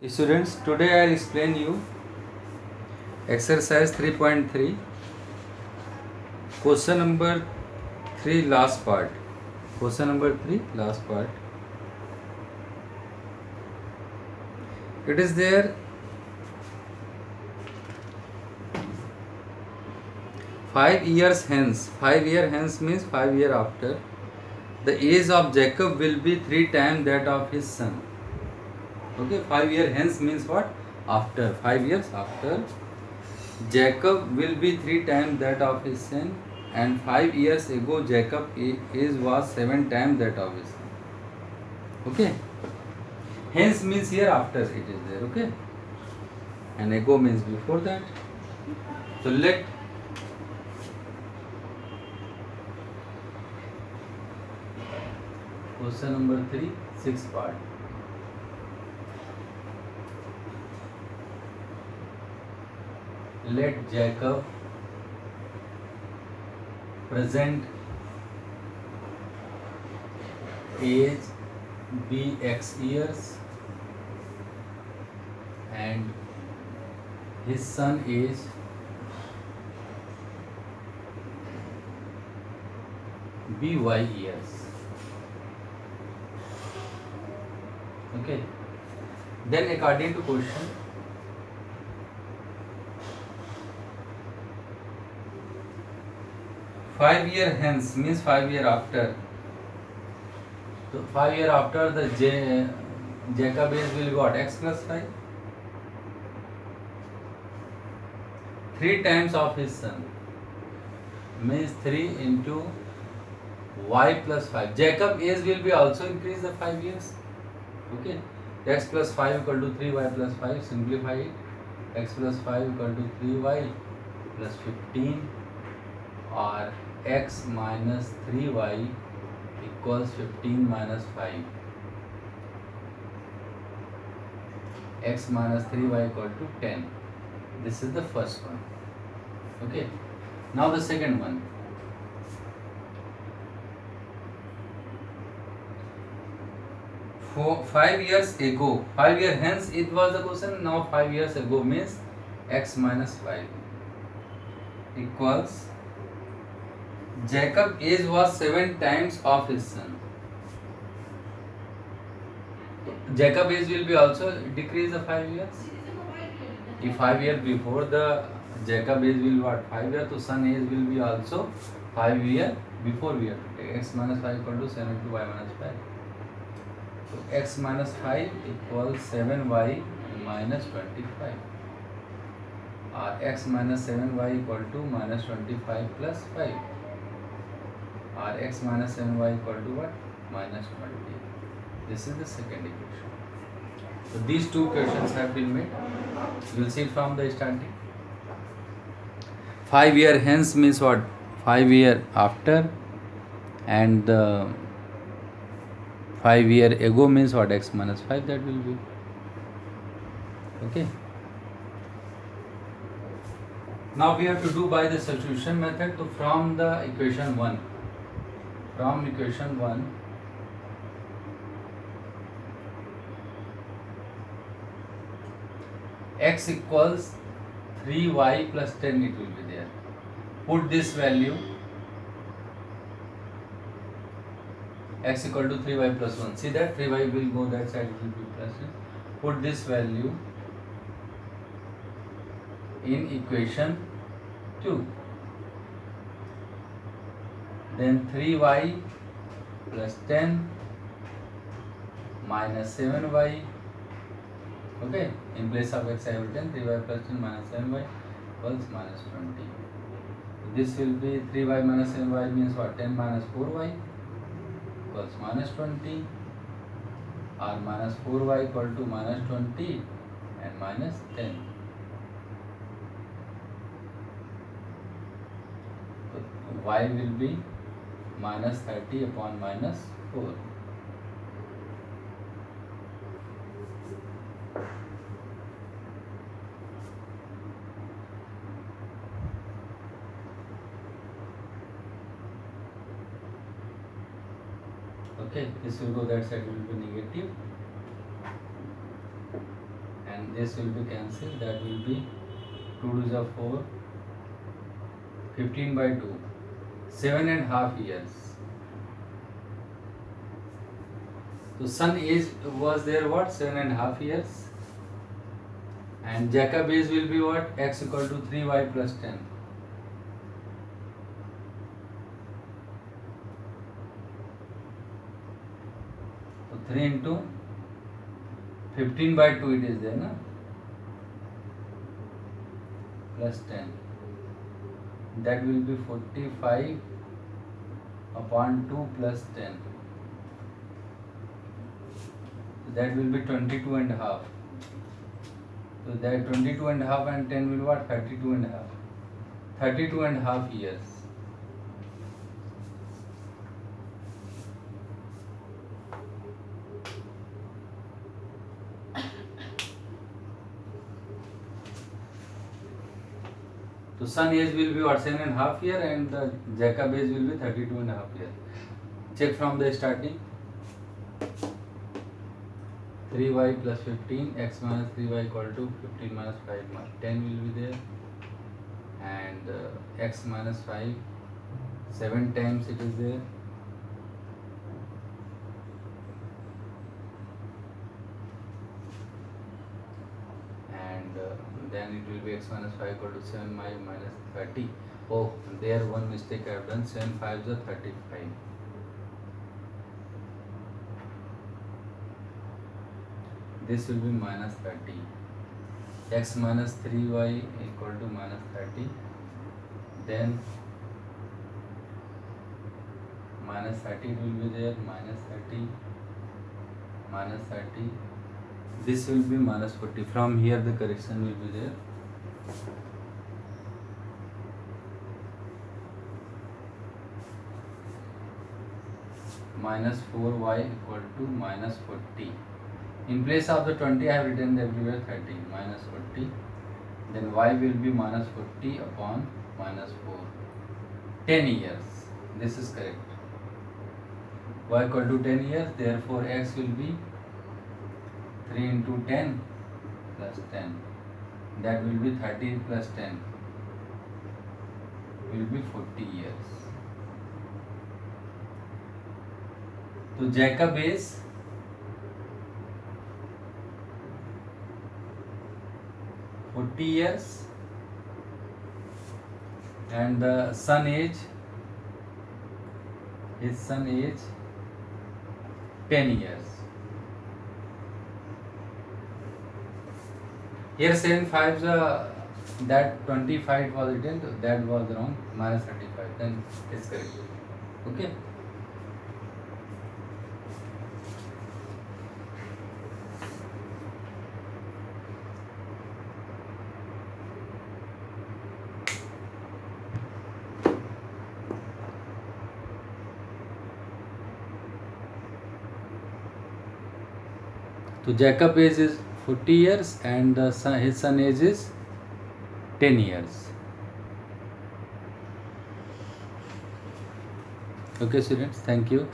Students, today I will explain you exercise 3.3, question number 3, last part. Question number 3, last part. It is there 5 years hence. 5 year hence means 5 year after. The age of Jacob will be 3 times that of his son. Okay, 5 year hence means what? After 5 years after. Jacob will be 3 times that of his son, and 5 years ago Jacob age was 7 times that of his son. Okay, hence means here after it is there. Okay, and ago means before that. So let question number 3, 6th part. Let Jacob present age be x years and his son age be y years. Okay, then according to question, five year hence means 5 year after. So 5 year after the Jacob age will be what? X plus 5. 3 times of his son means 3 into y plus 5. Jacob age will be also increase the 5 years. Okay, x plus 5 equal to 3y plus 5. Simplify it. X plus 5 equal to 3y plus 15, or x minus 3y equals 15 minus 5. X minus 3y equal to 10. This is the first one. Okay, now the second one. For 5 years ago, 5 year hence it was the question. Now 5 years ago means x minus 5 equals Jacob age was 7 times of his son. Jacob age will be also decrease the 5 years. If 5 years before the Jacob age will be what? 5 years, so son age will be also 5 years before we have to take x minus 5 equal to 7 to y minus 5. So x minus 5 equals 7y minus 25, or x minus 7y equal to minus 25 plus 5, or x minus 7y equal to what? Minus 20. This is the second equation. So these two questions have been made. You will see from the starting. 5 year hence means what? 5 year after, and 5 year ago means what? X minus 5 that will be. Okay. Now we have to do by the substitution method. So from the equation 1, x equals 3y plus 10 it will be there. Put this value, x equal to 3y plus 1. See that 3y will go that side, it will be plus 1. Put this value in equation 2. Then 3y plus 10 minus 7y. Okay, in place of x I have written 3y plus 10 minus 7y equals minus 20. This will be 3y minus 7y means what? 10 minus 4y equals minus 20, or minus 4y equal to minus 20 and minus 10. So y will be minus 30 upon minus 4. Okay, this will go that side, will be negative. this will be cancelled. That will be 2 to the 4, 15 by 2, 7.5 years. So son age was there what? 7.5 years. And Jacob age will be what? X equal to 3y plus 10. So 3 into 15 by 2 it is there, na? Plus 10. That will be 45 upon 2 plus 10. So that will be 22 and a half. So that 22 and a half and 10 will what? 32 and a half. 32 and a half years. So son age will be what? 7.5 year and the Jacob age will be 32.5 year. Check from the starting. 3y plus 15, x minus 3y equal to 15 minus 5 minus 10 will be there, and x minus 5, 7 times it is there, and then it will be x minus 5 equal to 7 minus 30. Oh, there one mistake I have done. 7 5s are 35. This will be minus 30. X minus 3y equal to minus 30. Then minus 30 will be there. Minus 30. Minus 30. This will be minus 40. From here the correction will be there. Minus 4y equal to minus 40. In place of the 20 I have written everywhere 30, minus 40. Then y will be minus 40 upon minus 4. 10 years. This is correct. Y equal to 10 years. Therefore x will be 3 into 10 plus 10. That will be 30 plus 10. Will be 40 years. So Jacob is 40 years and the son age, his son age 10 years. Here 7 5s that 25 was written, that was wrong, minus 35, then it's correct. Okay. So Jacob age is 40 years and his son age is 10 years. Okay students, thank you.